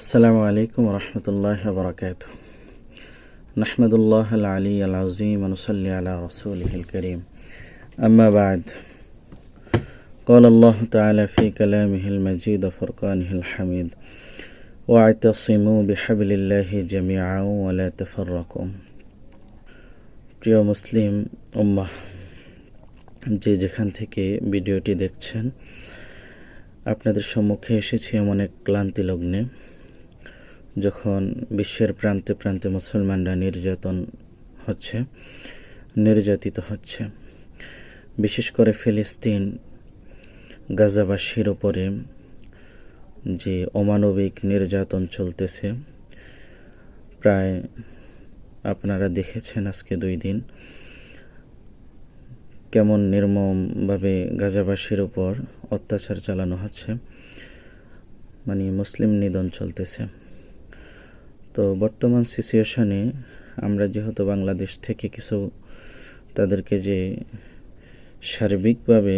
السلام عليكم ورحمة الله وبركاته. نحمد الله العلي العظيم ونصلي على رسوله الكريم. أما بعد، قال الله تعالى في كلامه المجيد وفرقانه الحميد: واعتصموا بحبل الله جميعا ولا تفرقوا. প্রিয় মুসলিম উম্মাহ, যে যেখান থেকে ভিডিওটি দেখছেন, আপনাদের সম্মুখে এসেছি এমন এক ক্লান্তি লগ্নে, যখন বিশ্বের প্রান্তে প্রান্তে মুসলমানরা নির্যাতিত হচ্ছে। বিশেষ করে ফিলিস্তিন গাজাবাসীর উপরে যে অমানবিক নির্যাতন চলতেছে, প্রায় আপনারা দেখেছেন আজকে 2 দিন কেমন নির্মমভাবে গাজাবাসীর উপর অত্যাচার চালানো হচ্ছে, মুসলিম নিধন চলতেছে। তো বর্তমান সিচুয়েশনে আমরা যেহেতু বাংলাদেশ থেকে কিছু তাদেরকে যে সার্বিকভাবে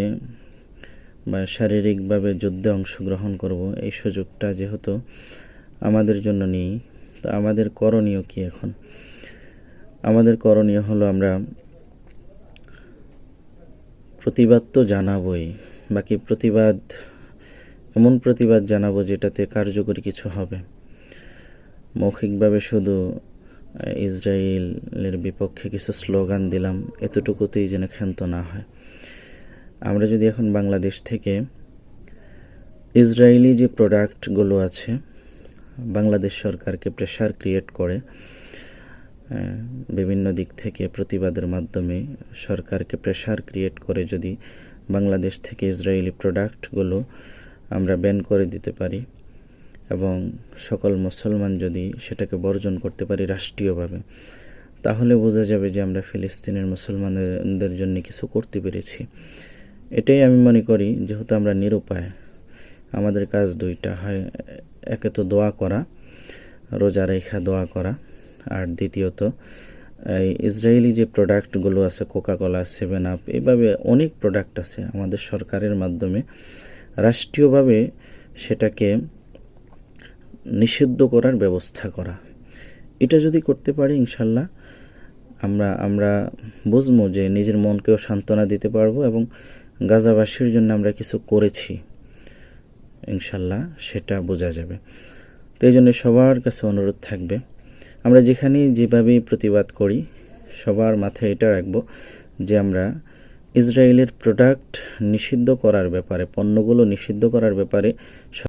বা শারীরিকভাবে যুদ্ধে অংশগ্রহণ করব, এই সুযোগটা যেহেতু আমাদের জন্য নেই, তো আমাদের করণীয় কি এখন? আমাদের করণীয় হলো, আমরা প্রতিবাদ তো জানাবই, বাকি এমন প্রতিবাদ জানাবো যেটাতে কার্যকরী কিছু হবে। মৌখিকভাবে শুধু ইসরায়েলের বিপক্ষে কিছু স্লোগান দিলাম, এতটুকুতেই যেন ক্ষান্ত না হয়। আমরা যদি এখন বাংলাদেশ থেকে ইসরায়েলি যে প্রোডাক্টগুলো আছে, বাংলাদেশ সরকারকে প্রেশার ক্রিয়েট করে বিভিন্ন দিক থেকে প্রতিবাদের মাধ্যমে সরকারকে প্রেশার ক্রিয়েট করে যদি বাংলাদেশ থেকে ইসরায়েলি প্রোডাক্টগুলো আমরা ব্যান করে দিতে পারি এবং সকল মুসলমান যদি সেটাকে বর্জন করতে পারি রাষ্ট্রীয়ভাবে, তাহলে বোঝা যাবে যে আমরা ফিলিস্তিনের মুসলমানদের জন্য কিছু করতে পেরেছি। এটাই আমি মনে করি। যেহেতু আমরা নিরুপায়, আমাদের কাজ 2টা হয়, একে তো দোয়া করা, রোজা রেখা দোয়া করা, আর দ্বিতীয়ত এই ইসরায়েলি যে প্রোডাক্টগুলো আছে, কোকাকোলা, 7 আপ, এইভাবে অনেক প্রোডাক্ট আছে, আমাদের সরকারের মাধ্যমে রাষ্ট্রীয়ভাবে সেটাকে নিষিদ্ধ করার ব্যবস্থা করা। এটা যদি করতে পারি, ইনশাল্লাহ আমরা বুঝবো যে নিজের মনকেও সান্ত্বনা দিতে পারবো এবং গাজাবাসীর জন্য আমরা কিছু করেছি, ইনশাল্লাহ সেটা বোঝা যাবে। তো এই জন্য সবার কাছে অনুরোধ থাকবে, আমরা যেখানেই যেভাবেই প্রতিবাদ করি, সবার মাথায় এটা রাখবো যে আমরা ইসরায়েলের প্রোডাক্ট নিষিদ্ধ করার ব্যাপারে, পণ্যগুলো নিষিদ্ধ করার ব্যাপারে